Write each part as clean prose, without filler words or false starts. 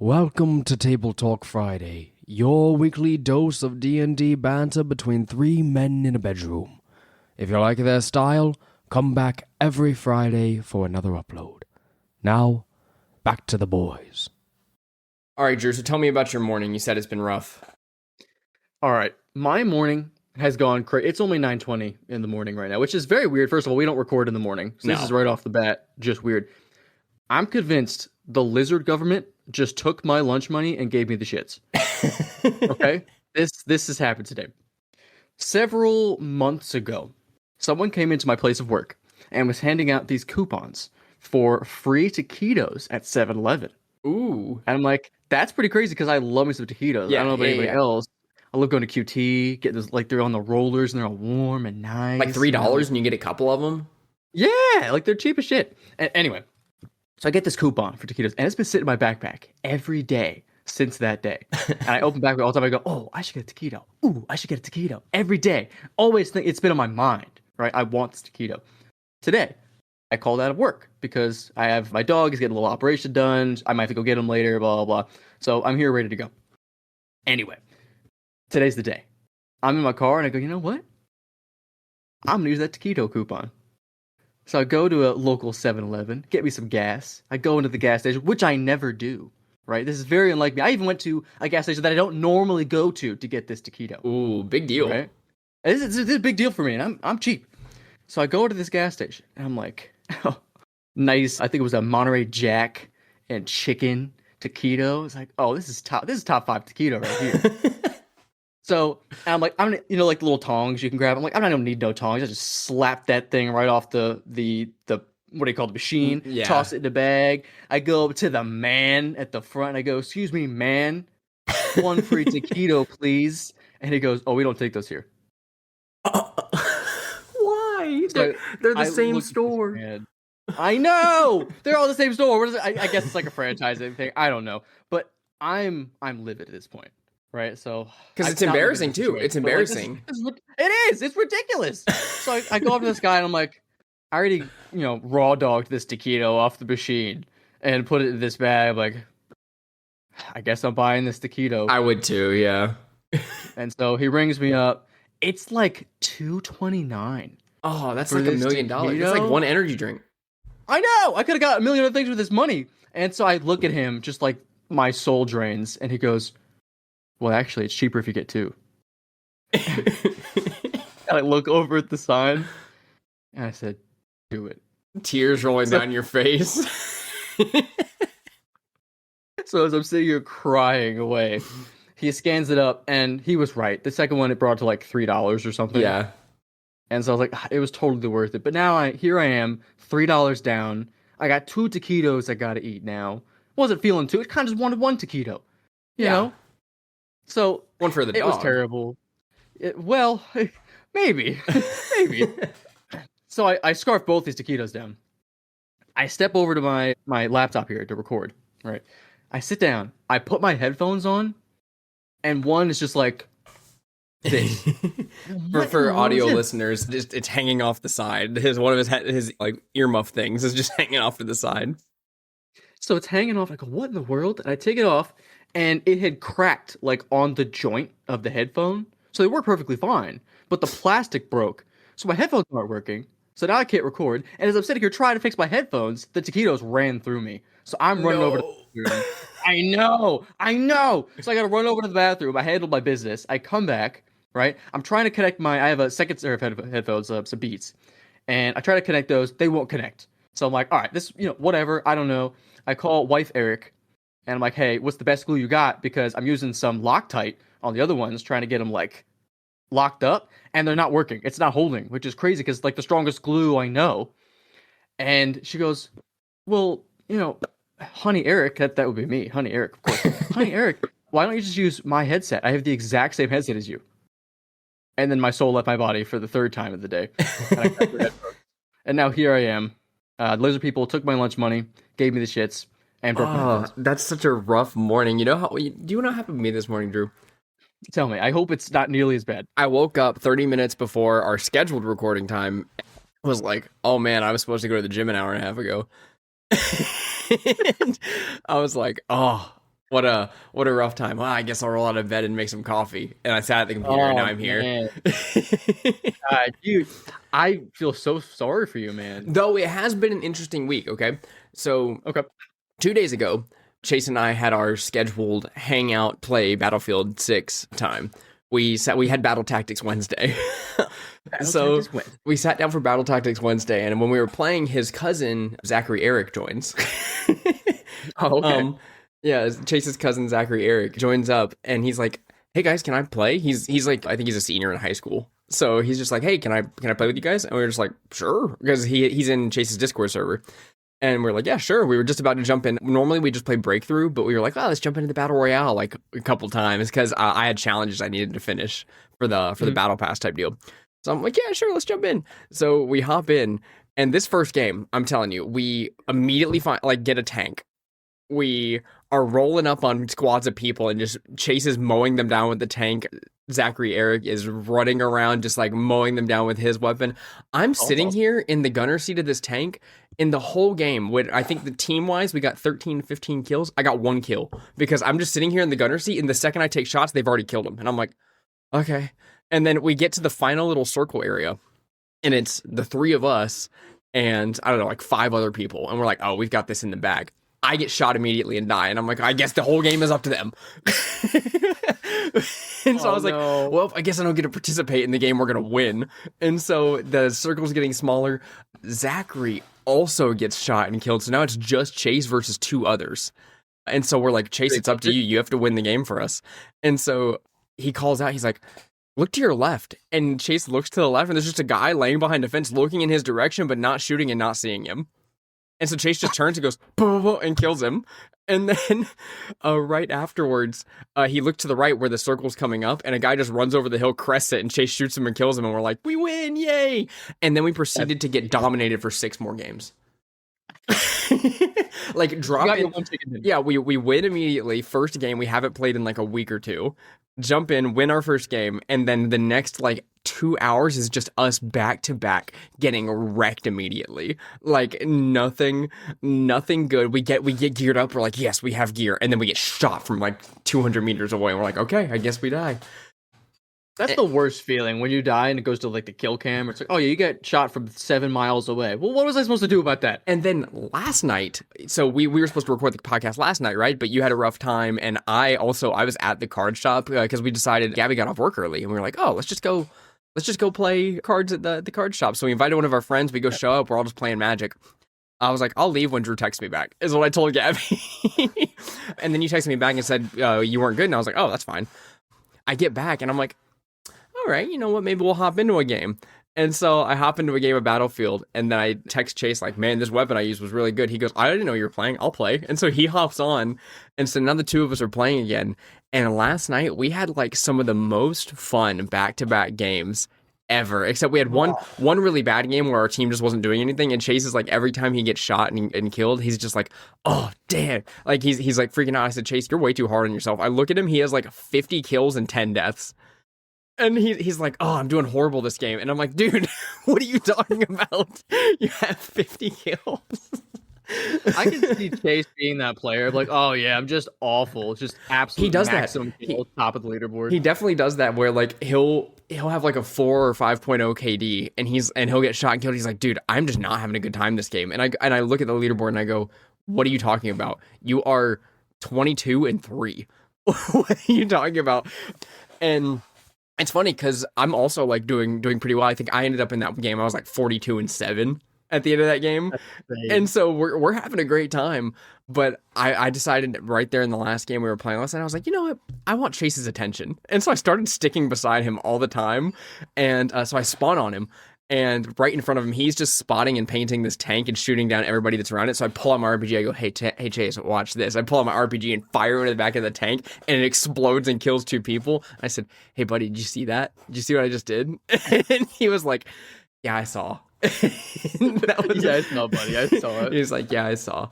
Welcome to Table Talk Friday, your weekly dose of D&D banter between three men in a bedroom. If you like their style, come back every Friday for another upload. Now, back to the boys. All right, Drew, so tell me about your morning. You said it's been rough. All right, my morning has gone crazy. It's only 9:20 in the morning right now, which is very weird. First of all, we don't record in the morning, so this is right off the bat just weird. I'm convinced the lizard government just took my lunch money and gave me the shits. Okay? This has happened today. Several months ago, someone came into my place of work and was handing out these coupons for free taquitos at 7-Eleven. Ooh. And I'm like, that's pretty crazy because I love me some taquitos. Yeah, I don't know about anybody else. I love going to QT, get those, like, they're on the rollers and they're all warm and nice. Like $3 and you get a couple of them? Yeah, like they're cheap as shit. Anyway, so I get this coupon for taquitos, and it's been sitting in my backpack every day since that day. And I open backpack all the time. I go, oh, I should get a taquito. Ooh, I should get a taquito every day. Always think it's been on my mind, right? I want this taquito. Today, I called out of work because I have my dog is getting a little operation done. I might have to go get him later, blah, blah, blah. So I'm here ready to go. Anyway, today's the day. I'm in my car and I go, you know what? I'm going to use that taquito coupon. So I go to a local 7-Eleven, get me some gas. I go into the gas station, which I never do, right? This is very unlike me. I even went to a gas station that I don't normally go to get this taquito. Ooh, big deal. Right? This is a big deal for me, and I'm cheap. So I go to this gas station, and I'm like, oh, nice. I think it was a Monterey Jack and chicken taquito. It's like, oh, this is top 5 taquito right here. So I'm like, like the little tongs you can grab. I'm like, I don't even need no tongs. I just slap that thing right off the what do you call the machine? Yeah. Toss it in the bag. I go up to the man at the front. And I go, excuse me, man, one free taquito, please. And he goes, oh, we don't take those here. Why? So They're the I same looked at this store. man. I know they're all the same store. What is it? I guess it's like a franchising thing. I don't know, but I'm livid at this point. Right, so because it's embarrassing too. It's embarrassing. It is. It's ridiculous. So I go up to this guy and I'm like, I already, raw dogged this taquito off the machine and put it in this bag. I'm like, I guess I'm buying this taquito. I would too, yeah. And so he rings me up. It's like $2.29. Oh, that's like $1 million. It's like one energy drink. I know. I could have got a million other things with this money. And so I look at him just like my soul drains, and he goes, well, actually, it's cheaper if you get 2. And I look over at the sign, and I said, do it. Tears rolling down your face. So as I'm sitting here crying away, he scans it up, and he was right. The second one, it brought to like $3 or something. Yeah. And so I was like, it was totally worth it. But now here I am, $3 down. I got 2 taquitos I got to eat now. Wasn't feeling 2. It kind of just wanted 1 taquito. You know? So one for the dog. It was terrible. Well, maybe. So I scarf both these taquitos down. I step over to my laptop here to record, right? I sit down. I put my headphones on, and one is just like this. for audio listeners, just it's hanging off the side. One of his like earmuff things is just hanging off to the side. So it's hanging off. I go, what in the world? And I take it off. And it had cracked, like, on the joint of the headphone. So they work perfectly fine. But the plastic broke. So my headphones aren't working. So now I can't record. And as I'm sitting here trying to fix my headphones, the taquitos ran through me. So I'm running over to the bathroom. I know. So I got to run over to the bathroom. I handled my business. I come back, right? I'm trying to connect I have a second pair of headphones, some Beats. And I try to connect those. They won't connect. So I'm like, all right, this, whatever. I don't know. I call wife Eric. And I'm like, hey, what's the best glue you got? Because I'm using some Loctite on the other ones, trying to get them, like, locked up. And they're not working. It's not holding, which is crazy because, like, the strongest glue I know. And she goes, well, Honey Eric, that would be me. Honey Eric, of course. Honey Eric, why don't you just use my headset? I have the exact same headset as you. And then my soul left my body for the 3rd time of the day. And I grabbed her headphones. And now here I am. Lizard people took my lunch money, gave me the shits. And that's such a rough morning. Do you know what happened to me this morning, Drew? Tell me. I hope it's not nearly as bad. I woke up 30 minutes before our scheduled recording time. I was like, oh man, I was supposed to go to the gym an hour and a half ago. And I was like, oh, What a rough time. Well, I guess I'll roll out of bed and make some coffee. And I sat at the computer and now I'm here. Man. Dude, I feel so sorry for you, man. Though it has been an interesting week, okay? So, 2 days ago, Chase and I had our scheduled hangout play Battlefield 6 time. We had Battle Tactics Wednesday. We sat down for Battle Tactics Wednesday, and when we were playing, his cousin, Zachary Eric, joins. Oh, okay. Yeah, Chase's cousin, Zachary Eric, joins up, and he's like, hey guys, can I play? He's like, I think he's a senior in high school. So he's just like, hey, can I play with you guys? And we were just like, sure, because he's in Chase's Discord server. And we're like, yeah, sure. We were just about to jump in. Normally we just play Breakthrough, but we were like, oh, let's jump into the Battle Royale like a couple times because I had challenges I needed to finish for the Battle Pass type deal. So I'm like, yeah, sure, let's jump in. So we hop in, and this first game, I'm telling you, we immediately get a tank. We are rolling up on squads of people and just Chase is mowing them down with the tank. Zachary Eric is running around just like mowing them down with his weapon. I'm sitting here in the gunner seat of this tank in the whole game. I think the team-wise, we got 13, 15 kills. I got 1 kill because I'm just sitting here in the gunner seat, and the second I take shots, they've already killed him. And I'm like, okay. And then we get to the final little circle area, and it's the 3 of us and, I don't know, like 5 other people. And we're like, oh, we've got this in the bag. I get shot immediately and die. And I'm like, I guess the whole game is up to them. And so I was like, well, I guess I don't get to participate in the game. We're going to win. And so the circle's getting smaller. Zachary also gets shot and killed. So now it's just Chase versus 2 others. And so we're like, Chase, it's up to you. You have to win the game for us. And so he calls out. He's like, look to your left. And Chase looks to the left, and there's just a guy laying behind a fence looking in his direction, but not shooting and not seeing him. And so Chase just turns and goes, boom, boom, and kills him. And then right afterwards, he looked to the right where the circle's coming up, and a guy just runs over the hill, crests it, and Chase shoots him and kills him. And we're like, we win, yay! And then we proceeded to get dominated for 6 more games. Like, drop in. Yeah, we win immediately. First game, we haven't played in like a week or 2. Jump in, win our first game, and then the next like 2 hours is just us back to back getting wrecked immediately. Like nothing good. We get geared up. We're like, yes, we have gear, and then we get shot from like 200 meters away. And we're like, okay, I guess we die. That's the worst feeling when you die and it goes to like the kill cam. It's like, oh yeah, you get shot from 7 miles away. Well, what was I supposed to do about that? And then last night, so we were supposed to record the podcast last night, right? But you had a rough time, and I was at the card shop because we decided Gabby got off work early, and we were like, oh, let's just go play cards at the card shop. So we invited one of our friends. We go show up. We're all just playing Magic. I was like, I'll leave when Drew texts me back, is what I told Gabby. And then you texted me back and said you weren't good, and I was like, oh, that's fine. I get back, and I'm like, all right, you know what, maybe we'll hop into a game. And so I hop into a game of Battlefield, and then I text Chase like, man, this weapon I used was really good. He goes, I didn't know you were playing. I'll play. And so he hops on, and so now the 2 of us are playing again. And last night, we had like some of the most fun back-to-back games ever, except we had one really bad game where our team just wasn't doing anything, and Chase is like, every time he gets shot and killed, he's just like, oh, damn. Like, he's like freaking out. I said, Chase, you're way too hard on yourself. I look at him, he has like 50 kills and 10 deaths. And he's like, oh, I'm doing horrible this game. And I'm like, dude, what are you talking about? You have 50 kills. I can see Chase being that player. Like, oh yeah, I'm just awful. It's just absolutely he does maximum kill, top of the leaderboard. He definitely does that where like he'll have like a 4 or 5.0 KD and he'll get shot and killed. He's like, dude, I'm just not having a good time this game. And I look at the leaderboard and I go, what are you talking about? You are 22-3. What are you talking about? And it's funny because I'm also like doing pretty well. I think I ended up in that game, I was like 42-7 at the end of that game. And so we're having a great time. But I decided right there in the last game we were playing last night, I was like, you know what? I want Chase's attention. And so I started sticking beside him all the time. And so I spawn on him. And right in front of him, he's just spotting and painting this tank and shooting down everybody that's around it. So I pull out my RPG. I go, hey, Chase, watch this. I pull out my RPG and fire it into the back of the tank, and it explodes and kills 2 people. I said, hey, buddy, did you see that? Did you see what I just did? And he was like, yeah, I saw. Yeah, I saw, buddy. I saw it. He was like, yeah, I saw.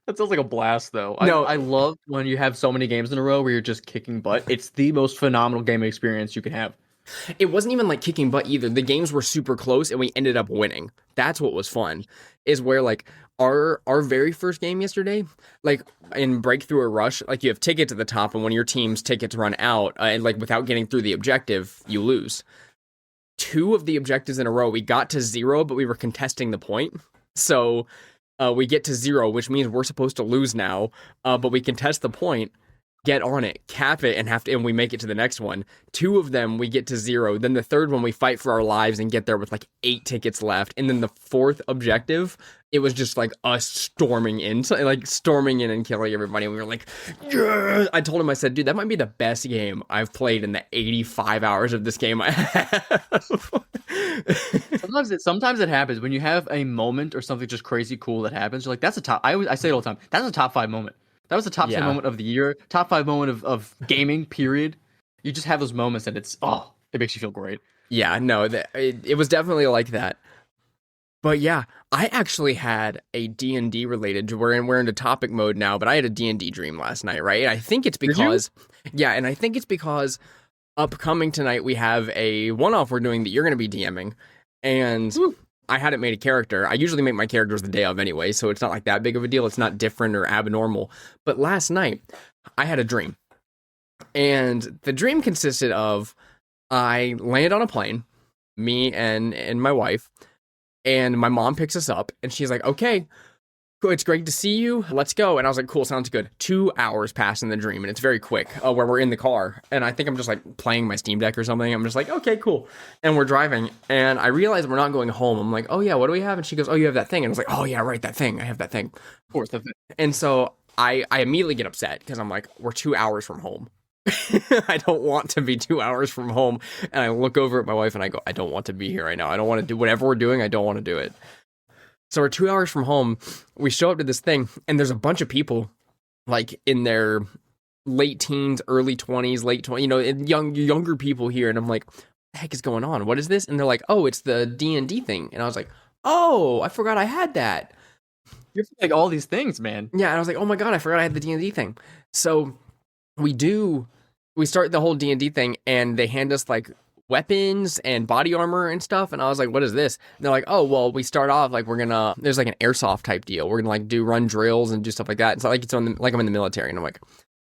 That sounds like a blast, though. No. I love when you have so many games in a row where you're just kicking butt. It's the most phenomenal game experience you can have. It wasn't even like kicking butt either. The games were super close and we ended up winning. That's what was fun, is where like our very first game yesterday, like in Breakthrough or Rush, like you have tickets at the top, and when your team's tickets run out, and like without getting through the objective, you lose. 2 of the objectives in a row, we got to 0, but we were contesting the point. So we get to 0, which means we're supposed to lose now, but we contest the point, get on it, cap it, and we make it to the next one. 2 of them, we get to 0. Then the third one, we fight for our lives and get there with like 8 tickets left. And then the 4th objective, it was just like us storming in and killing everybody. And we were like, yeah! I told him, I said, dude, that might be the best game I've played in the 85 hours of this game I have. Sometimes it happens when you have a moment or something just crazy cool that happens. You're like, that's a top. I say it all the time. That's a top 5 moment. That was the top 10 moment of the year, top 5 moment of gaming, period. You just have those moments and it makes you feel great. Yeah, no, it was definitely like that. But yeah, I actually had a D&D related, we're into topic mode now, but I had a D&D dream last night, right? And I think it's because, upcoming tonight we have a one-off we're doing that you're going to be DMing, and I hadn't made a character. I usually make my characters the day of anyway, so it's not like that big of a deal. It's not different or abnormal. But last night, I had a dream. And the dream consisted of, I land on a plane, me and my wife, and my mom picks us up, and she's like, okay, cool, it's great to see you, let's go. And I was like, cool, sounds good. 2 hours pass in the dream, and it's very quick, where we're in the car, and I think I'm just like playing my Steam Deck or something. I'm just like, okay, cool. And we're driving, and I realize we're not going home. I'm like, oh yeah, what do we have? And she goes, oh, you have that thing. And I was like, oh yeah, right, that thing, I have that thing. Of course. And so I immediately get upset, because I'm like, we're 2 hours from home. I don't want to be 2 hours from home. And I look over at my wife and I go, I don't want to be here right now. I don't want to do whatever we're doing. I don't want to do it. So we're 2 hours from home. We show up to this thing, and there's a bunch of people like in their late teens, early 20s, late 20s, younger people here. And I'm like, what the heck is going on? What is this? And they're like, oh, it's the D&D thing. And I was like, oh, I forgot I had that. You're like all these things, man. Yeah. And I was like, oh my God, I forgot I had the D&D thing. So we start the whole D&D thing, and they hand us like weapons and body armor and stuff, and I was like, what is this? And they're like, oh, well, we start off like there's like an airsoft type deal, we're gonna like run drills and do stuff like that. It's like like I'm in the military. And I'm like,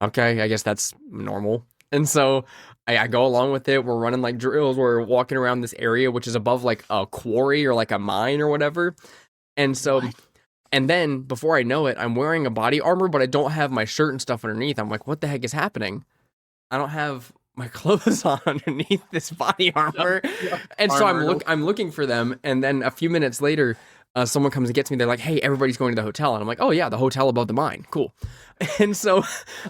okay, I guess that's normal. And so I go along with it. We're running like drills, we're walking around this area which is above like a quarry or like a mine or whatever. And so And then before I know it, I'm wearing a body armor, but I don't have my shirt and stuff underneath. I'm like, what the heck is happening? I don't have my clothes on underneath this body armor. And so I'm looking for them. And then a few minutes later, someone comes and gets me. They're like, hey, everybody's going to the hotel. And I'm like, oh yeah, the hotel above the mine. Cool. And so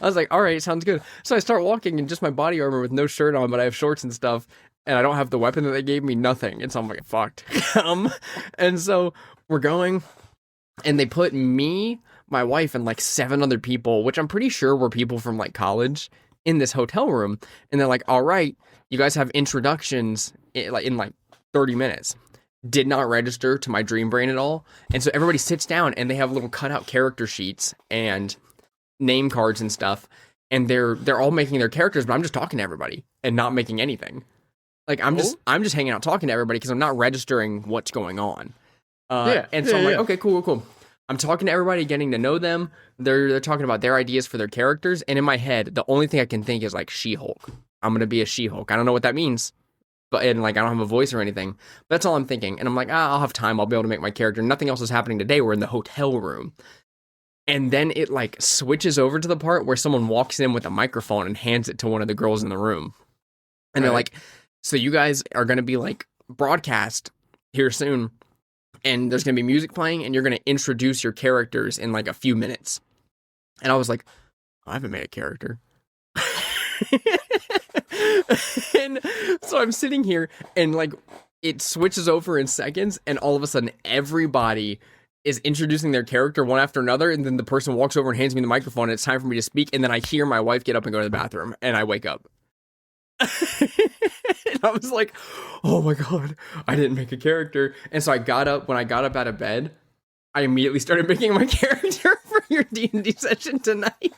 I was like, all right, sounds good. So I start walking in just my body armor with no shirt on, but I have shorts and stuff. And I don't have the weapon that they gave me, nothing. And so I'm like, fucked. And so we're going, and they put me, my wife, and like 7 other people, which I'm pretty sure were people from like college, in this hotel room. And they're like, all right, you guys have introductions in like 30 minutes. Did not register to my dream brain at all. And so everybody sits down, and they have little cutout character sheets and name cards and stuff. And they're all making their characters, but I'm just talking to everybody and not making anything. Like I'm just hanging out talking to everybody because I'm not registering what's going on. I'm like, okay, cool. I'm talking to everybody, getting to know them. They're talking about their ideas for their characters. And in my head, the only thing I can think is like She-Hulk. I'm going to be a She-Hulk. I don't know what that means. And like, I don't have a voice or anything. But that's all I'm thinking. And I'm like, I'll have time. I'll be able to make my character. Nothing else is happening today. We're in the hotel room. And then it like switches over to the part where someone walks in with a microphone and hands it to one of the girls in the room. And they're like, so you guys are going to be like broadcast here soon. And there's going to be music playing, and you're going to introduce your characters in like a few minutes. And I was like, I haven't made a character. And so I'm sitting here, and like it switches over in seconds, and all of a sudden everybody is introducing their character one after another. And then the person walks over and hands me the microphone, and it's time for me to speak. And then I hear my wife get up and go to the bathroom, and I wake up. And I was like, oh my God, I didn't make a character. And so when I got up out of bed, I immediately started making my character for your D&D session tonight.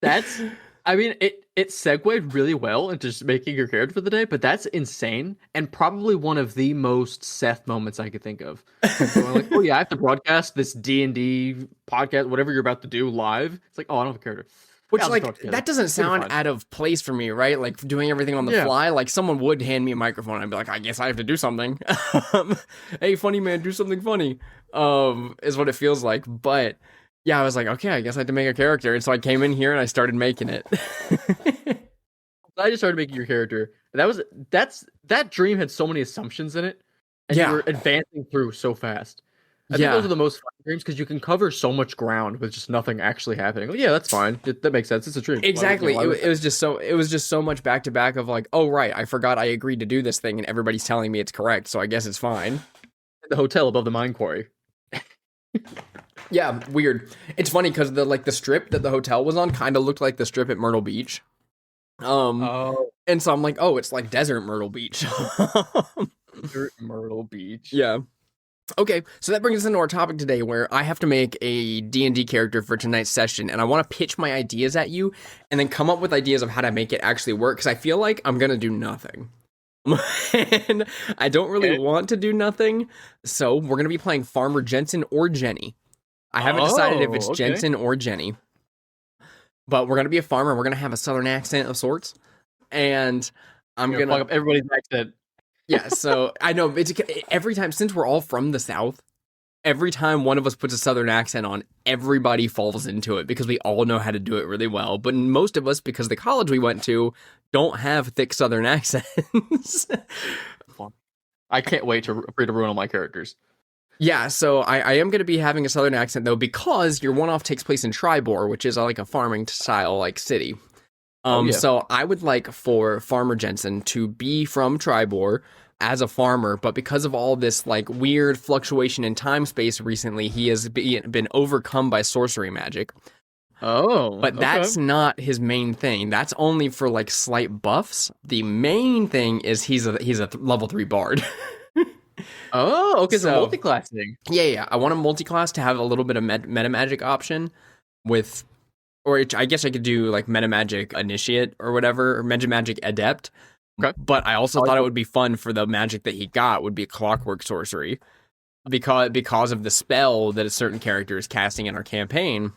That's I mean, it segued really well into just making your character for the day, but that's insane and probably one of the most Seth moments I could think of. Going like, oh yeah, I have to broadcast this D&D podcast, whatever you're about to do live. It's like, oh, I don't have a character. Which, Yeah, I'll just throw like, it together. that doesn't It'll be sound fine. out of place for me, right? Like, doing everything on the Yeah. fly. Like, someone would hand me a microphone and I'd be like, I guess I have to do something. Hey, funny man, do something funny. Is what it feels like. But, yeah, I was like, okay, I guess I have to make a character. And so I came in here and I started making it. I just started making your character. That dream had so many assumptions in it, and Yeah. you were advancing through so fast. I think Yeah. those are the most fun dreams because you can cover so much ground with just nothing actually happening. Well, yeah, that's fine. That makes sense. It's a dream. Exactly. Why would- It was just so much back to back of like, oh right, I forgot I agreed to do this thing and everybody's telling me it's correct, so I guess it's fine. the hotel above the mine quarry. Yeah, weird. It's funny because the strip that the hotel was on kind of looked like the strip at Myrtle Beach. Oh, And so I'm like, oh, it's like desert Myrtle Beach. Myrtle Beach. Yeah. Okay, so that brings us into our topic today where I have to make a D&D character for tonight's session, and I want to pitch my ideas at you and then come up with ideas of how to make it actually work, because I feel like I'm going to do nothing. And I don't really want to do nothing, so we're going to be playing Farmer Jenson or Jenny. I haven't decided if it's okay. Jenson or Jenny, but we're going to be a farmer, we're going to have a southern accent of sorts, and I'm You're going gonna fuck to... up everybody's accent. Yeah, so I know it's every time, since we're all from the South, every time one of us puts a Southern accent on, everybody falls into it because we all know how to do it really well. But most of us, because the college we went to, don't have thick Southern accents. I can't wait for you to ruin all my characters. Yeah, so I am going to be having a Southern accent though, because your one-off takes place in Triboar, which is like a farming style like city. Yeah. So I would like for Farmer Jenson to be from Triboar as a farmer, but because of all this like weird fluctuation in time space recently, he has been overcome by sorcery magic. Oh, But that's not his main thing. That's only for like slight buffs. The main thing is he's a level 3 bard. okay. So So- multi-classing. Yeah. I want a multi-class to have a little bit of meta magic option with, or I guess I could do like meta magic initiate or whatever, or meta magic adept. Okay. But I also thought it would be fun for the magic that he got would be clockwork sorcery, because of the spell that a certain character is casting in our campaign.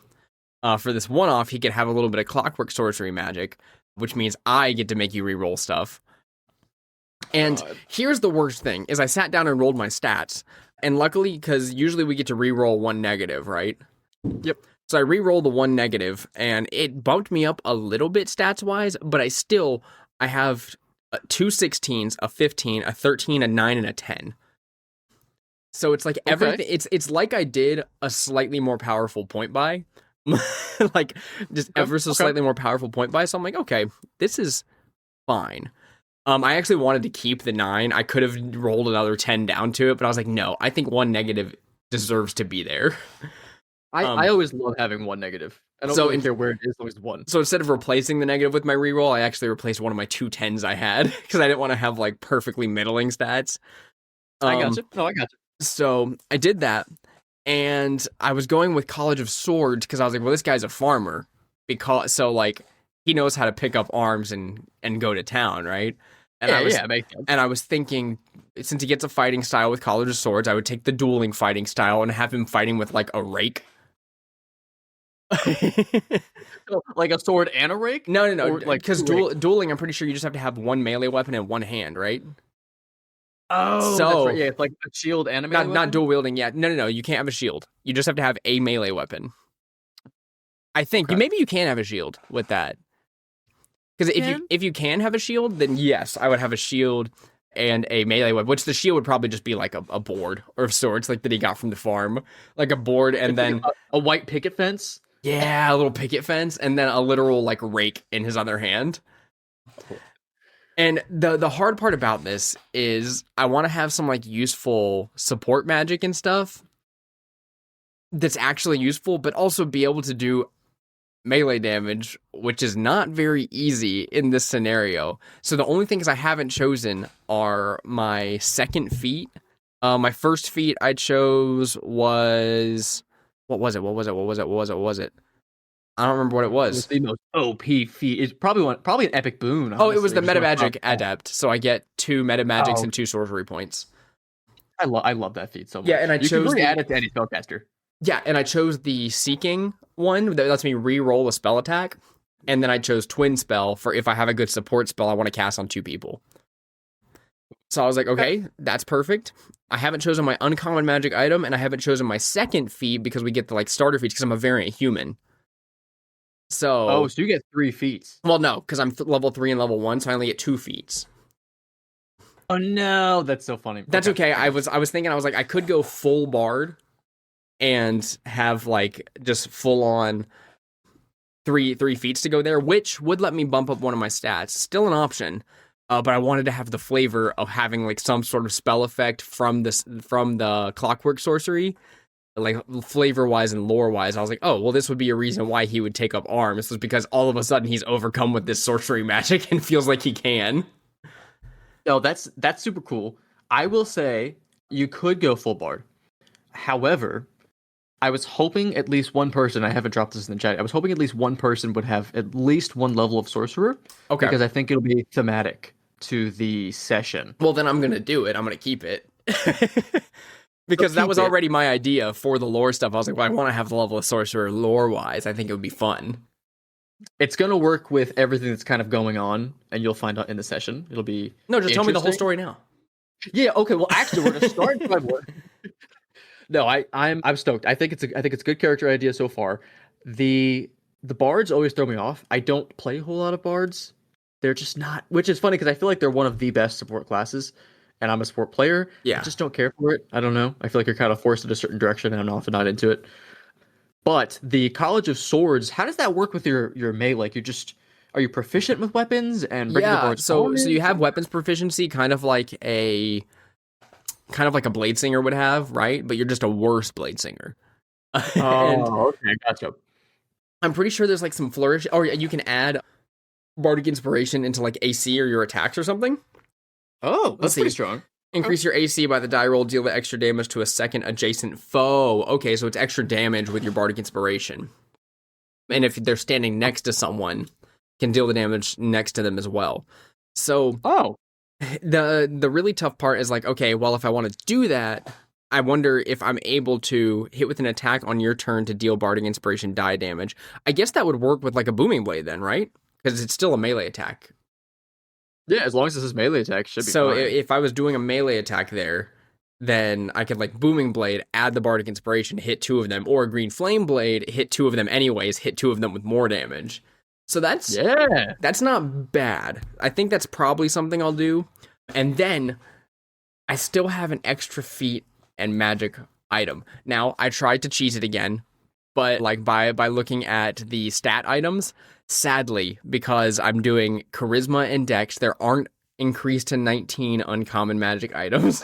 For this one-off, he could have a little bit of clockwork sorcery magic, which means I get to make you reroll stuff. And here's the worst thing, is I sat down and rolled my stats, and luckily, because usually we get to reroll one negative, right? Yep. So I re-rolled the one negative, and it bumped me up a little bit stats-wise, but I have 2 16s, a 15, a 13, a 9, and a 10. So it's like everything. It's like I did a slightly more powerful point buy, like just ever so slightly more powerful point buy. So I'm like, okay, this is fine. I actually wanted to keep the 9. I could have rolled another 10 down to it, but I was like, no, I think one negative deserves to be there. I always love having one negative. I don't really care where it is, always one. So instead of replacing the negative with my reroll, I actually replaced one of my 2 10s I had because I didn't want to have like perfectly middling stats. I got you. No, I got you. So I did that, and I was going with College of Swords because I was like, well, this guy's a farmer, like he knows how to pick up arms and go to town, right? And makes sense. And I was thinking, since he gets a fighting style with College of Swords, I would take the dueling fighting style and have him fighting with like a rake. Like a sword and a rake? No. Or, like, Because two dueling, I'm pretty sure you just have to have one melee weapon in one hand, right? Oh, So- that's right. Yeah, it's like a shield and a melee Not weapon? dual wielding. Yeah, no. You can't have a shield. You just have to have a melee weapon. I think Okay. maybe you can have a shield with that. Because if you can have a shield, then yes, I would have a shield and a melee weapon. Which the shield would probably just be like a board of sorts, like that he got from the farm, like a board, and then a white picket fence. a little picket fence, and then a literal like rake in his other hand. And the hard part about this is I want to have some like useful support magic and stuff that's actually useful, but also be able to do melee damage, which is not very easy in this scenario. So the only things I haven't chosen are my second feat. My first feat I chose was what was it? I don't remember what it It was was. the most OP feat. It's probably an epic boon. Oh, it was the honestly. meta Just magic adept. So I get 2 meta magics Oh. and 2 sorcery points. I love that feat so much. Yeah, and I you chose can really the- add it to any spellcaster. Yeah, and I chose the seeking one that lets me re-roll a spell attack. And then I chose twin spell for if I have a good support spell I want to cast on 2 people. So I was like, okay, that's perfect. I haven't chosen my uncommon magic item, and I haven't chosen my second feat because we get the like starter feats because I'm a variant human. So Oh, so you get 3 feats. well, no, because I'm level 3 and level 1, so I only get 2 feats. Oh no, that's so funny. That's okay. I was thinking, I was like, I could go full bard and have like just full on three feats to go there, which would let me bump up one of my stats. Still an option, but I wanted to have the flavor of having like some sort of spell effect from the clockwork sorcery, like flavor wise and lore wise. I was like, oh well, this would be a reason why he would take up arms. Was because all of a sudden he's overcome with this sorcery magic and feels like he can. No, that's super cool. I will say you could go full bard. However, I was hoping at least one person, I haven't dropped this in the chat, I was hoping at least one person would have at least one level of sorcerer. Okay. Because I think it'll be thematic to the session. Well, then I'm going to do it. I'm going to keep it. Because that keep was it. already my idea for the lore stuff. I was like, well, I want to have the level of sorcerer lore-wise. I think it would be fun. It's going to work with everything that's kind of going on, and you'll find out in the session. It'll be No, just tell me the whole interesting. story now. Yeah, okay, well actually we're going to start Triboar. No, I'm stoked. I think it's a good character idea so far. The bards always throw me off. I don't play a whole lot of bards. They're just not, which is funny because I feel like they're one of the best support classes, and I'm a support player. Yeah. I just don't care for it. I don't know. I feel like you're kind of forced in a certain direction, and I'm often not into it. But the College of Swords, how does that work with your melee? Are you proficient with weapons and bringing the Yeah, bards so forward? you have weapons proficiency, kind of like a blade singer would have, right? But you're just a worse blade singer. And Okay, gotcha. I'm pretty sure there's like some flourish, or you can add bardic inspiration into like AC or your attacks or something. Oh, Let's that's see. pretty strong. Increase your AC by the die roll, deal the extra damage to a second adjacent foe. Okay, so it's extra damage with your bardic inspiration. And if they're standing next to someone, can deal the damage next to them as well. So Oh, the really tough part is like, okay, well, if I want to do that, I wonder if I'm able to hit with an attack on your turn to deal bardic inspiration die damage. I guess that would work with like a booming blade then, right? Because it's still a melee attack. yeah, as long as this is melee attack, should be So fine. if I was doing a melee attack there, then I could like booming blade, add the bardic inspiration, hit 2 of them, or green flame blade, hit 2 of them anyways, hit 2 of them with more damage. So that's not bad. I think that's probably something I'll do. And then I still have an extra feat and magic item. Now I tried to cheese it again, but like by looking at the stat items, sadly, because I'm doing charisma and dex, there aren't increased to 19 uncommon magic items.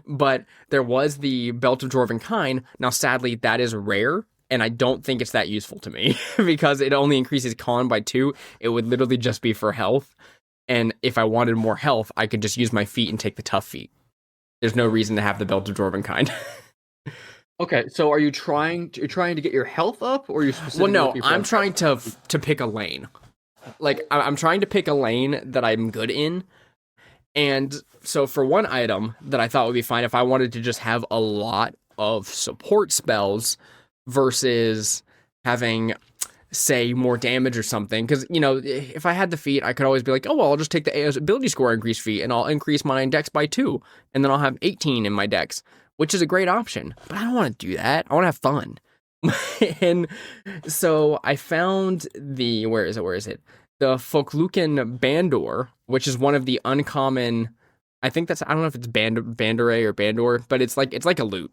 But there was the Belt of Dwarven Kine. Now, sadly, that is rare, and I don't think it's that useful to me because it only increases con by 2. It would literally just be for health. And if I wanted more health, I could just use my feat and take the tough feat. There's no reason to have the Belt of Dwarven Kine. Okay, so are you trying to get your health up, or are you specifically? Well, no, looking for I'm a- trying to pick a lane. Like, I'm trying to pick a lane that I'm good in. And so for one item that I thought would be fine if I wanted to just have a lot of support spells versus having, say, more damage or something. Because, you know, if I had the feat, I could always be like, oh, well, I'll just take the ability score increase feat and I'll increase my dex by 2. And then I'll have 18 in my dex, which is a great option. But I don't want to do that. I want to have fun. And so I found the, where is it? The Folkluken Bandor, which is one of the uncommon, I think that's, I don't know if it's Bandore or Bandor, but it's like a lute.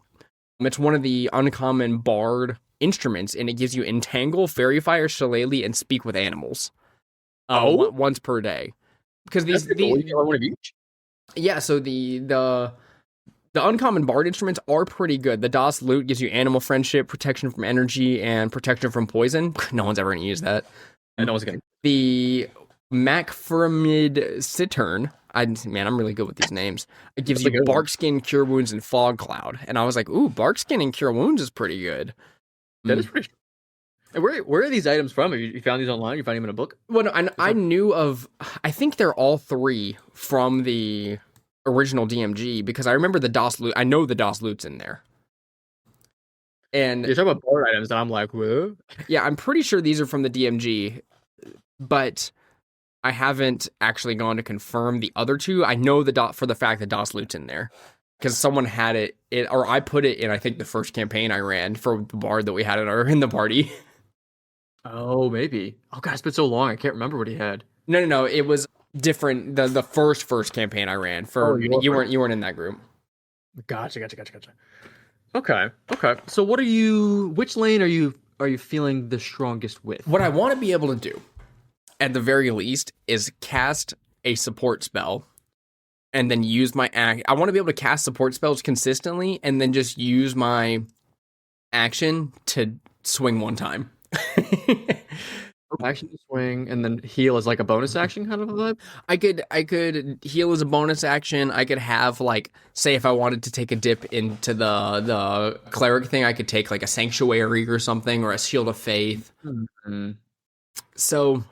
It's one of the uncommon bard instruments, and it gives you Entangle, Fairy Fire, Shillelagh, and Speak with Animals. Once per day. Because That's pretty cool. You get one of each. yeah, so the uncommon bard instruments are pretty good. The Das Lute gives you animal friendship, protection from energy, and protection from poison. No one's ever going to use that. And no one's gonna. The Macpheramid Cittern, I'm really good with these names. It gives That's a you good one. Barkskin, Cure Wounds, and Fog Cloud. And I was like, ooh, Barkskin and Cure Wounds is pretty good. That is pretty. And where are these items from? Have you found these online? You found them in a book? Well, no, I knew of. I think they're all three from the original DMG because I remember the DOS loot. I know the DOS loot's in there. And You're talking about board items, and I'm like, what? yeah, I'm pretty sure these are from the DMG, but I haven't actually gone to confirm the other two. I know for the fact that DOS loot's in there because someone had it, or I put it in. I think the first campaign I ran for the bard that we had in the party. Oh, maybe. Oh god, it's been so long. I can't remember what he had. No. It was different. The first campaign I ran for you weren't in that group. Gotcha. Okay. So which lane are you feeling the strongest with? What I want to be able to do, at the very least, is cast a support spell and then use my act. I want to be able to cast support spells consistently and then just use my action to swing one time. Action to swing and then heal as like a bonus action kind of a vibe? I could heal as a bonus action. I could have like, say if I wanted to take a dip into the cleric thing, I could take like a sanctuary or something or a shield of faith. Mm-hmm. So I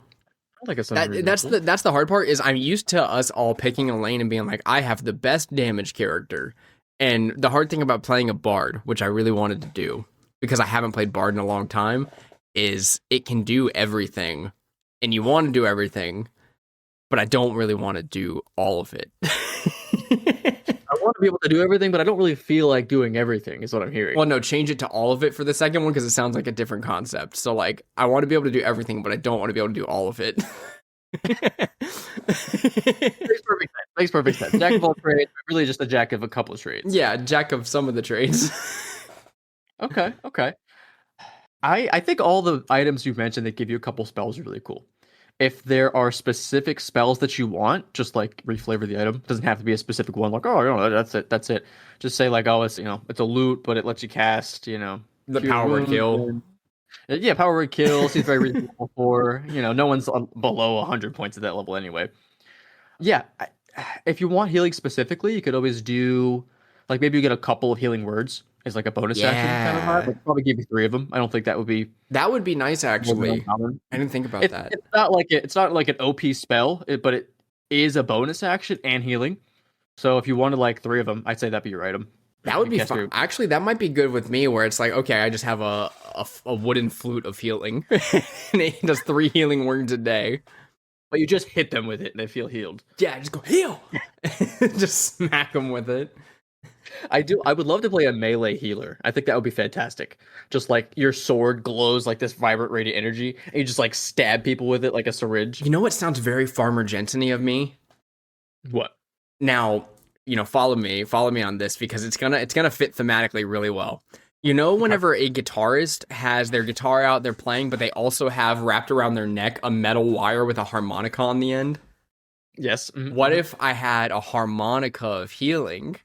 like that's the hard part is I'm used to us all picking a lane and being like, I have the best damage character. And the hard thing about playing a bard, which I really wanted to do because I haven't played bard in a long time, is it can do everything and you want to do everything, but I don't really want to do all of it. I want to be able to do everything, but I don't really feel like doing everything is what I'm hearing. Well, no, change it to all of it for the second one because it sounds like a different concept. So like, I want to be able to do everything, but I don't want to be able to do all of it. Makes perfect sense. Jack of all trades, but really just a jack of a couple of trades. Yeah, jack of some of the trades. Okay. I think all the items you've mentioned that give you a couple spells are really cool. If there are specific spells that you want, just like reflavor the item. It doesn't have to be a specific one. Like, oh, no, that's it. Just say like, oh, it's it's a loot, but it lets you cast, the power word kill. Yeah, power word kill seems very reasonable for no one's below 100 points at that level anyway. Yeah, if you want healing specifically, you could always do like maybe you get a couple of healing words. Is like a bonus action kind of vibe. I'd probably give you 3 of them. I don't think that would be nice actually. I didn't think about that. It's not like an OP spell, but it is a bonus action and healing. So if you wanted like 3 of them, I'd say that'd be your item. That would be fun. Actually, that might be good with me where it's like, okay, I just have a wooden flute of healing. And it does 3 healing words a day. But you just hit them with it and they feel healed. Yeah, just go heal. Just smack them with it. I would love to play a melee healer. I think that would be fantastic. Just like your sword glows like this vibrant radiant energy, and you just like stab people with it like a syringe. You know what sounds very Farmer Jensen-y of me? What? Now, follow me on this because it's gonna fit thematically really well. Whenever a guitarist has their guitar out, they're playing, but they also have wrapped around their neck a metal wire with a harmonica on the end. Yes. Mm-hmm. What if I had a harmonica of healing,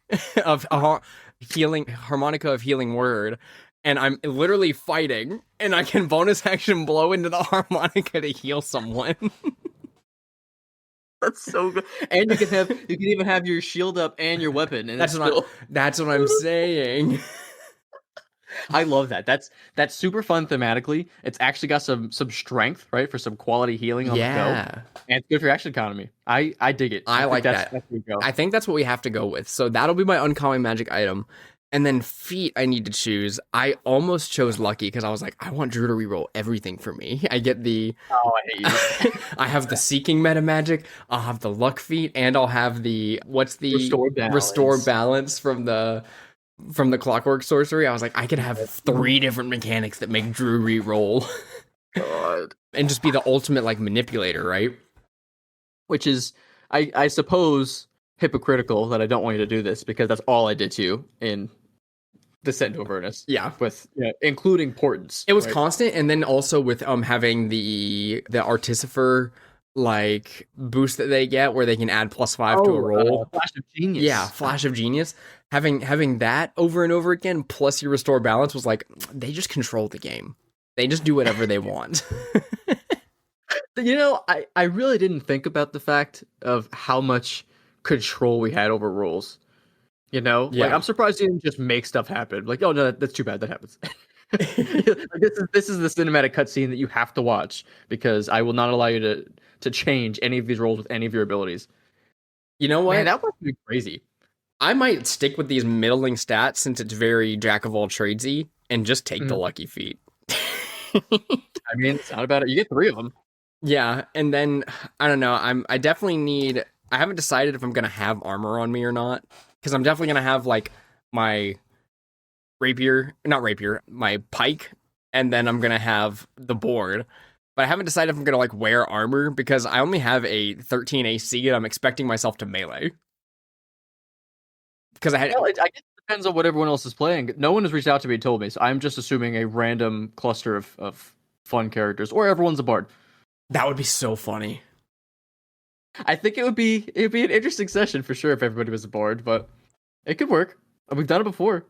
harmonica of healing word, and I'm literally fighting, and I can bonus action blow into the harmonica to heal someone. That's so good. And you can even have your shield up and your weapon. And that's what I'm saying. I love that. That's super fun thematically. It's actually got some strength, right, for some quality healing on the go. And it's good for your action economy. I dig it. I like that. I think that's what we have to go with. So that'll be my uncommon magic item. And then feat I need to choose. I almost chose lucky because I was like, I want Drew to reroll everything for me. I get the... Oh, I hate you. I have the seeking meta magic. I'll have the luck feat. And I'll have the... What's the... Restore balance from the clockwork sorcery. I was like, I could have 3 different mechanics that make Drew reroll. God. And just be the ultimate like manipulator, right? Which is, I suppose, hypocritical that I don't want you to do this because that's all I did to you in Descent into Avernus. Yeah. With including portents. It was constant, and then also with having the Artificer like boost that they get where they can add +5 to a roll. Flash of Genius. Yeah, Flash of Genius. Having that over and over again, plus your restore balance was like, they just control the game. They just do whatever they want. I really didn't think about the fact of how much control we had over rules. Like I'm surprised you didn't just make stuff happen. Like, oh no, that's too bad that happens. This is the cinematic cutscene that you have to watch because I will not allow you to change any of these roles with any of your abilities. You know what? Man, that must be crazy. I might stick with these middling stats since it's very jack of all tradesy and just take the lucky feat. I mean, it's not about it. You get 3 of them. Yeah, and then I don't know. I definitely need. I haven't decided if I'm gonna have armor on me or not because I'm definitely gonna have like my my pike, and then I'm gonna have the board. But I haven't decided if I'm gonna like wear armor because I only have a 13 AC and I'm expecting myself to melee. Because I guess it depends on what everyone else is playing. No one has reached out to me and told me, so I'm just assuming a random cluster of fun characters, or everyone's a bard. That would be so funny. I think it'd be an interesting session for sure if everybody was a bard, but it could work. We've done it before.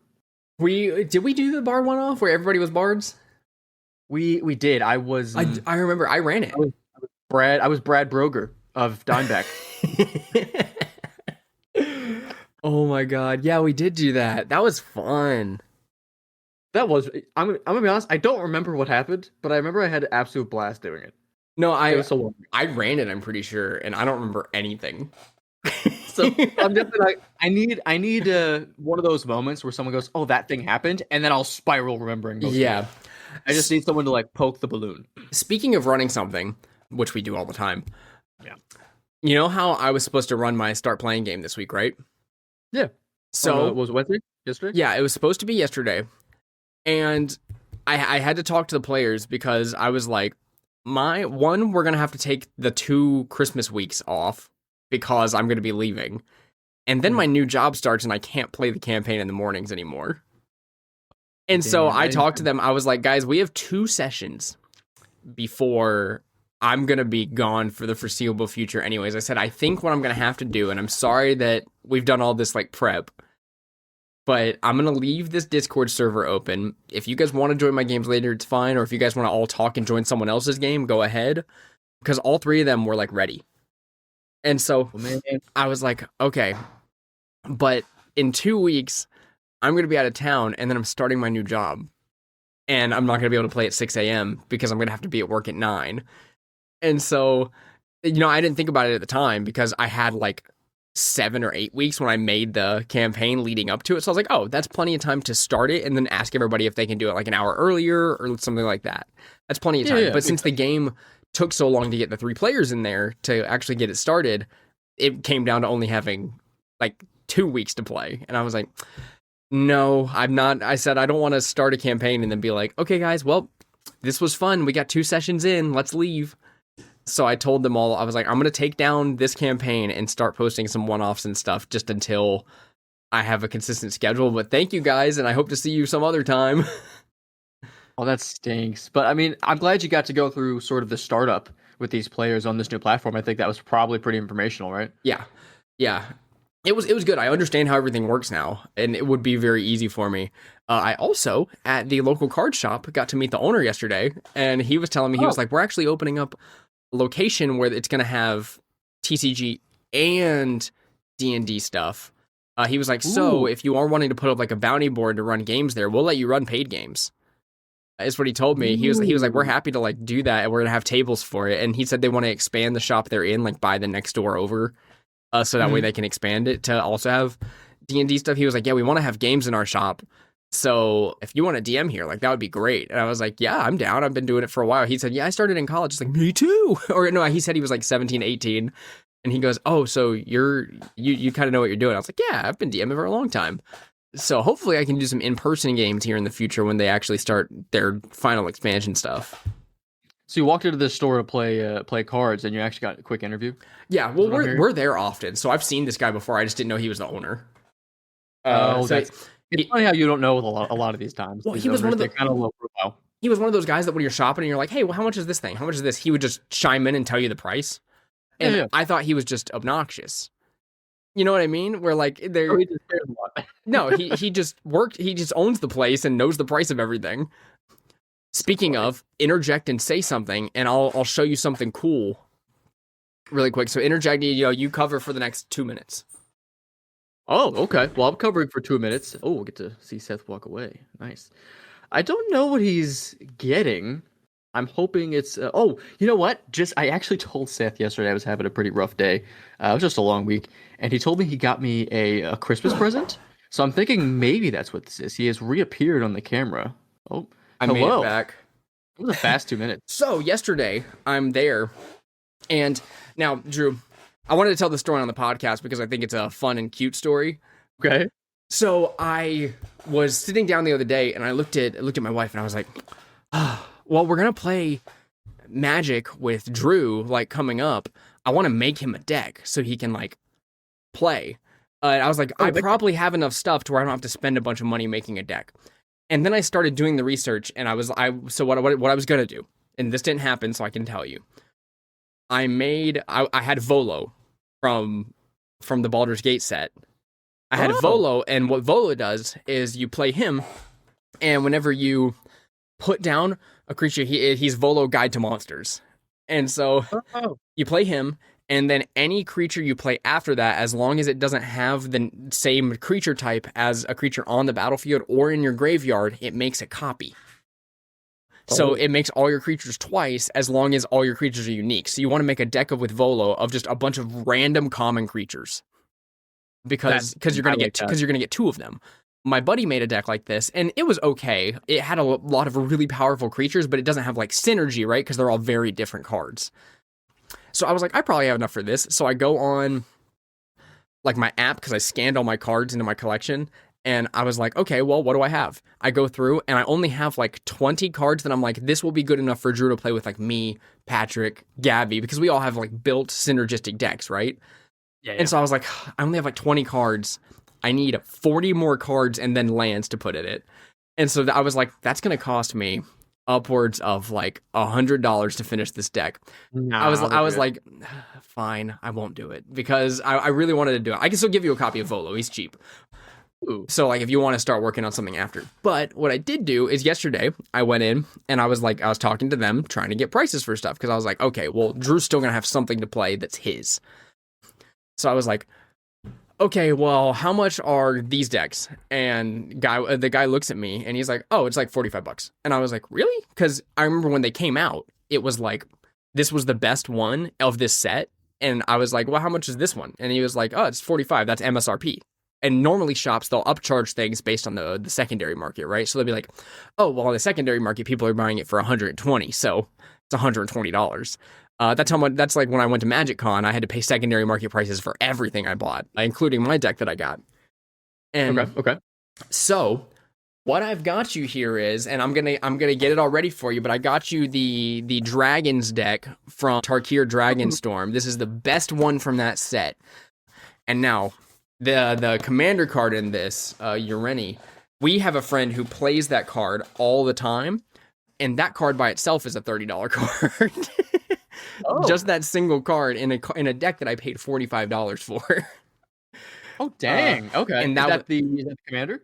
Did we do the bard one off where everybody was bards? We did. I remember I ran it. I was Brad Broger of Dimeback. Oh my god. Yeah, we did do that. That was fun. I'm gonna be honest, I don't remember what happened, but I remember I had an absolute blast doing it. No, I ran it, I'm pretty sure, and I don't remember anything. So I'm definitely like, I need one of those moments where someone goes, "Oh, that thing happened," and then I'll spiral remembering. Yeah, I just need someone to like poke the balloon. Speaking of running something, which we do all the time. Yeah. You know how I was supposed to run my start playing game this week, right? Yeah. So was it Wednesday? Yesterday? Yeah, it was supposed to be yesterday, and I had to talk to the players because I was like, we're gonna have to take the 2 Christmas weeks off because I'm gonna be leaving, and then my new job starts and I can't play the campaign in the mornings anymore. And so I talked to them. I was like, guys, we have 2 sessions before I'm gonna be gone for the foreseeable future. Anyways, I said I think what I'm gonna have to do, and I'm sorry that we've done all this like prep, but I'm gonna leave this Discord server open. If you guys want to join my games later, it's fine. Or if you guys want to all talk and join someone else's game, go ahead. Because all 3 of them were like ready. And so I was like, okay. But in 2 weeks, I'm gonna be out of town, and then I'm starting my new job. And I'm not gonna be able to play at 6 a.m. because I'm gonna have to be at work at 9. And so, I didn't think about it at the time because I had like 7 or 8 weeks when I made the campaign leading up to it. So I was like, oh, that's plenty of time to start it and then ask everybody if they can do it like an hour earlier or something like that. That's plenty of time. Yeah, but since the game took so long to get the 3 players in there to actually get it started, it came down to only having like 2 weeks to play. And I was like, no, I'm not. I said, I don't want to start a campaign and then be like, okay, guys, well, this was fun. We got 2 sessions in. Let's leave. So I told them all, I was like, I'm going to take down this campaign and start posting some one-offs and stuff just until I have a consistent schedule. But thank you guys, and I hope to see you some other time. Oh, that stinks. But I mean, I'm glad you got to go through sort of the startup with these players on this new platform. I think that was probably pretty informational, right? Yeah. It was good. I understand how everything works now, and it would be very easy for me. I also, at the local card shop, got to meet the owner yesterday, and he was telling me, he was like, we're actually opening up location where it's going to have TCG and D&D stuff. He was like, so if you are wanting to put up like a bounty board to run games there, we'll let you run paid games. Is what he told me. He was like, we're happy to like do that, and we're going to have tables for it. And he said they want to expand the shop they're in, like buy the next door over, so that way they can expand it to also have D&D stuff. He was like, yeah, we want to have games in our shop. So if you want to DM here, like that would be great. And I was like, yeah, I'm down. I've been doing it for a while. He said, yeah, I started in college. It's like, me too. Or no, he said he was like 17, 18. And he goes, oh, so you kind of know what you're doing. I was like, yeah, I've been DMing for a long time. So hopefully I can do some in-person games here in the future when they actually start their final expansion stuff. So you walked into this store to play cards, and you actually got a quick interview? Yeah, well, we're there often. So I've seen this guy before. I just didn't know he was the owner. It's funny how you don't know a lot of these times. Well, he was one of the kind of low profile. He was one of those guys that when you're shopping and you're like, hey, well, how much is this thing? How much is this? He would just chime in and tell you the price. And I thought he was just obnoxious. You know what I mean? Where like he just cares a lot. No, he just worked. He just owns the place and knows the price of everything. Speaking of, interject and say something, and I'll show you something cool really quick. So interject, you cover for the next 2 minutes. Oh, okay. Well, I'm covering for 2 minutes. Oh, we'll get to see Seth walk away. Nice. I don't know what he's getting. I'm hoping it's. Oh, you know what? I actually told Seth yesterday I was having a pretty rough day. It was just a long week, and he told me he got me a Christmas present. So I'm thinking maybe that's what this is. He has reappeared on the camera. Oh, I made it hello. back. It was a fast 2 minutes. So yesterday, I'm there, and now, Drew, I wanted to tell the story on the podcast because I think it's a fun and cute story. Okay. So I was sitting down the other day, and I looked at my wife, and I was like, well, we're gonna play Magic with Drew, like, coming up. I want to make him a deck so he can, like, play. And I was like, I probably have enough stuff to where I don't have to spend a bunch of money making a deck. And then I started doing the research, and so what I was gonna do, and this didn't happen, so I can tell you. I had Volo from the Baldur's Gate set. I had Volo, and what Volo does is you play him, and whenever you put down a creature, he's Volo Guide to Monsters. And so you play him, and then any creature you play after that, as long as it doesn't have the same creature type as a creature on the battlefield or in your graveyard, it makes a copy. So it makes all your creatures twice, as long as all your creatures are unique. So you want to make a deck with Volo of just a bunch of random common creatures, because you're gonna get two of them. My buddy made a deck like this, and it was okay. It had a lot of really powerful creatures, but it doesn't have like synergy, right? Because they're all very different cards. So I was like, I probably have enough for this. So I go on like my app, because I scanned all my cards into my collection. And I was like, okay, well, what do I have? I go through, and I only have like 20 cards that I'm like, this will be good enough for Drew to play with, like me, Patrick, Gabby, because we all have like built synergistic decks, right? Yeah. And so I was like, I only have like 20 cards. I need 40 more cards and then lands to put in it. And so I was like, that's going to cost me upwards of like $100 to finish this deck. I was like, fine, I won't do it, because I really wanted to do it. I can still give you a copy of Volo. He's cheap. Ooh. So like if you want to start working on something after. But what I did do is yesterday I went in and I was talking to them, trying to get prices for stuff, because I was like, okay, well, Drew's still going to have something to play that's his. So I was like, okay, well, how much are these decks? And the guy looks at me and he's like, oh, it's like $45. And I was like, really? Because I remember when they came out, it was like, this was the best one of this set. And I was like, well, how much is this one? And he was like, oh, it's $45. That's MSRP. And normally shops, they'll upcharge things based on the secondary market, right? So they'll be like, oh, well, on the secondary market, people are buying it for $120, so it's $120. That's how much. That's like when I went to MagicCon, I had to pay secondary market prices for everything I bought, including my deck that I got. And okay. So what I've got you here is, and I'm gonna get it all ready for you, but I got you the Dragons deck from Tarkir Dragonstorm. This is the best one from that set. And now, the commander card in this, Ureni, we have a friend who plays that card all the time, and that card by itself is a $30 card. Just that single card in a deck that I paid $45 for. Oh dang! Okay, and is that the commander?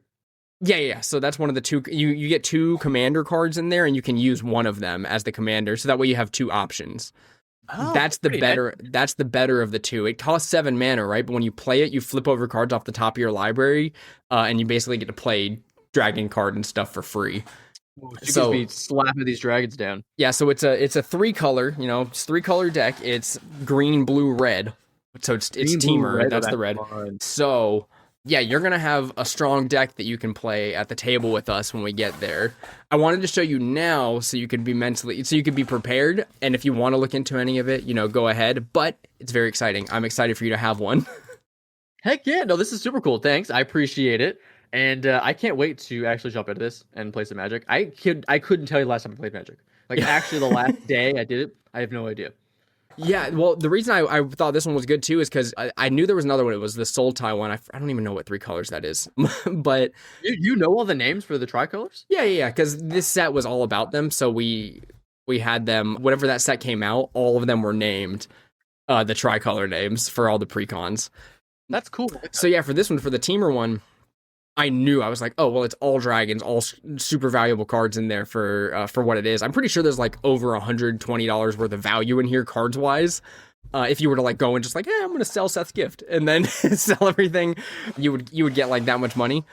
Yeah. So that's one of the two. You get two commander cards in there, and you can use one of them as the commander. So that way you have two options. Oh, that's the better. Nice. That's the better of the two. It costs 7 mana, right? But when you play it, you flip over cards off the top of your library, and you basically get to play dragon card and stuff for free. So be slapping these dragons down. Yeah, so it's a 3-color, it's 3-color deck. It's green, blue, red. So it's Teamer. Red, that's the red. Fun. So yeah, you're gonna have a strong deck that you can play at the table with us when we get there. I wanted to show you now so you could be prepared. And if you want to look into any of it, go ahead. But it's very exciting. I'm excited for you to have one. Heck yeah! No, this is super cool. Thanks, I appreciate it. And I can't wait to actually jump into this and play some Magic. I couldn't tell you the last time I played Magic. Actually, the last day I did it, I have no idea. Yeah, well, the reason I thought this one was good too is because I knew there was another one. It was the Soul Tie one. I don't even know what 3 colors that is. But you know all the names for the tricolors? Yeah. Because this set was all about them. So we had them. Whenever that set came out, all of them were named the tricolor names for all the precons. That's cool. So yeah, for this one, for the Teamer one, I knew, I was like, oh, well, it's all dragons, all super valuable cards in there for what it is. I'm pretty sure there's like over $120 worth of value in here cards wise. If you were to go and just I'm going to sell Seth's gift and then sell everything, you would get like that much money.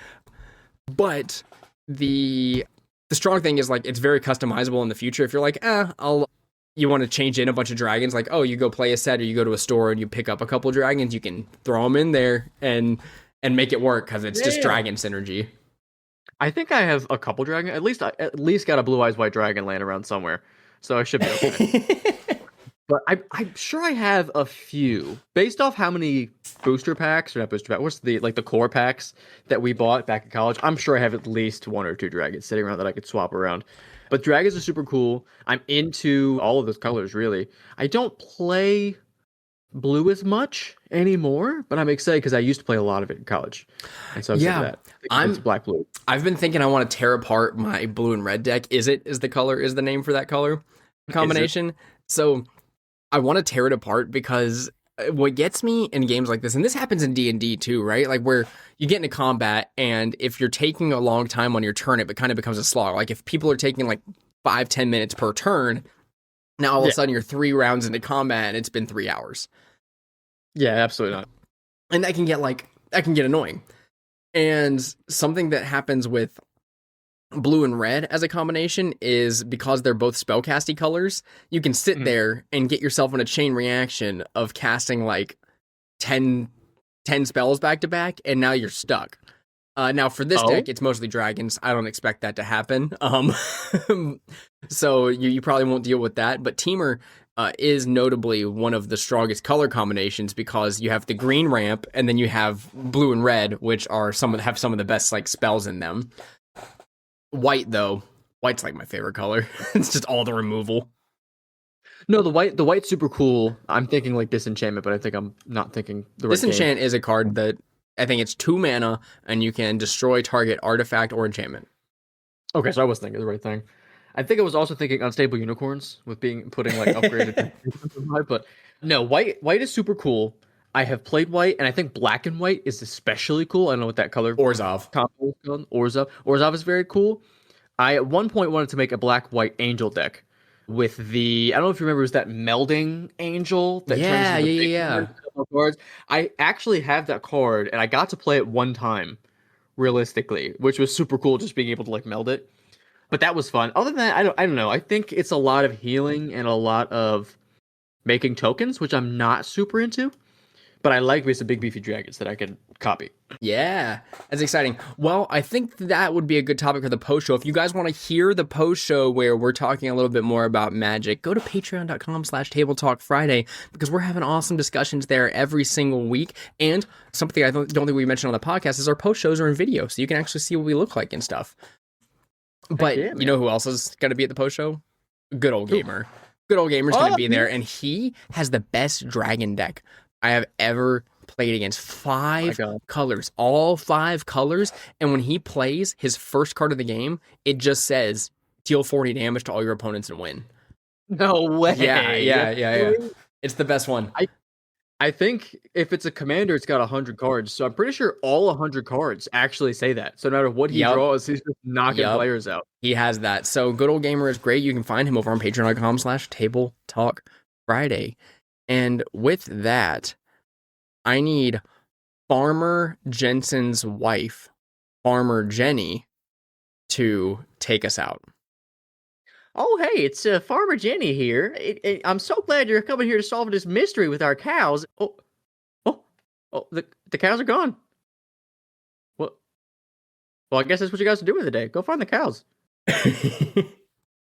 But the the strong thing is like it's very customizable in the future. If you're like, you want to change in a bunch of dragons, like, oh, you go play a set or you go to a store and you pick up a couple dragons, you can throw them in there and make it work because it's just dragon synergy. I think I have a couple dragon. At least got a Blue Eyes White dragon laying around somewhere, so I should be okay. But I'm sure I have a few based off how many booster packs or not booster packs. What's the core packs that we bought back in college? I'm sure I have at least 1 or 2 dragons sitting around that I could swap around. But dragons are super cool. I'm into all of those colors, really. I don't play blue as much anymore, but I'm excited because I used to play a lot of it in college. And so I'm it's black blue. I've been thinking I want to tear apart my blue and red deck. Is the name for that color combination? So I want to tear it apart because what gets me in games like this, and this happens in D&D too, right? Like where you get into combat and if you're taking a long time on your turn, it kind of becomes a slog. Like if people are taking like 5-10 minutes per turn, now all of a sudden you're 3 rounds into combat and it's been 3 hours. Yeah, absolutely not. And that can get annoying. And something that happens with blue and red as a combination is because they're both spellcasty colors, you can sit there and get yourself in a chain reaction of casting like 10 spells back to back, and now you're stuck. Now for this deck, it's mostly dragons. I don't expect that to happen. So you probably won't deal with that. But Teamer is notably one of the strongest color combinations because you have the green ramp and then you have blue and red, which are have some of the best like spells in them. White though, white's like my favorite color. It's just all the removal. No, the white's super cool. I'm thinking like Disenchantment, but I think I'm not thinking the right Disenchant is a card that I think it's 2 mana and you can destroy target artifact or enchantment. Okay, so I was thinking the right thing. I think I was also thinking Unstable Unicorns with putting like upgraded. But no, white is super cool. I have played white, and I think black and white is especially cool. I don't know what that color Orzhov combo is called. Orzhov is very cool. I at one point wanted to make a black-white angel deck with I don't know if you remember, it was that melding angel that turns into the cards. I actually have that card, and I got to play it one time, realistically, which was super cool, just being able to like meld it. But that was fun. Other than that, I don't know. I think it's a lot of healing and a lot of making tokens, which I'm not super into. But I like the big beefy dragons that I can copy. Yeah, that's exciting. Well, I think that would be a good topic for the post show. If you guys want to hear the post show where we're talking a little bit more about Magic, go to patreon.com/tabletalkfriday because we're having awesome discussions there every single week. And something I don't think we mentioned on the podcast is our post shows are in video, so you can actually see what we look like and stuff. But you know who else is going to be at the post show? Good Old Gamer. Good Old Gamer's going to be there, and he has the best dragon deck I have ever played against. 5 colors, all 5 colors. And when he plays his first card of the game, it just says deal 40 damage to all your opponents and win. No way. Yeah. It's the best one. I think if it's a commander, it's got 100 cards. So I'm pretty sure all 100 cards actually say that. So no matter what he draws, he's just knocking players out. He has that. So Good Old Gamer is great. You can find him over on patreon.com/tabletalkfriday. And with that, I need Farmer Jenson's wife, Farmer Jenny, to take us out. Oh, hey, it's Farmer Jenny here. I'm so glad you're coming here to solve this mystery with our cows. Oh, the cows are gone. Well, I guess that's what you guys are doing today. Go find the cows.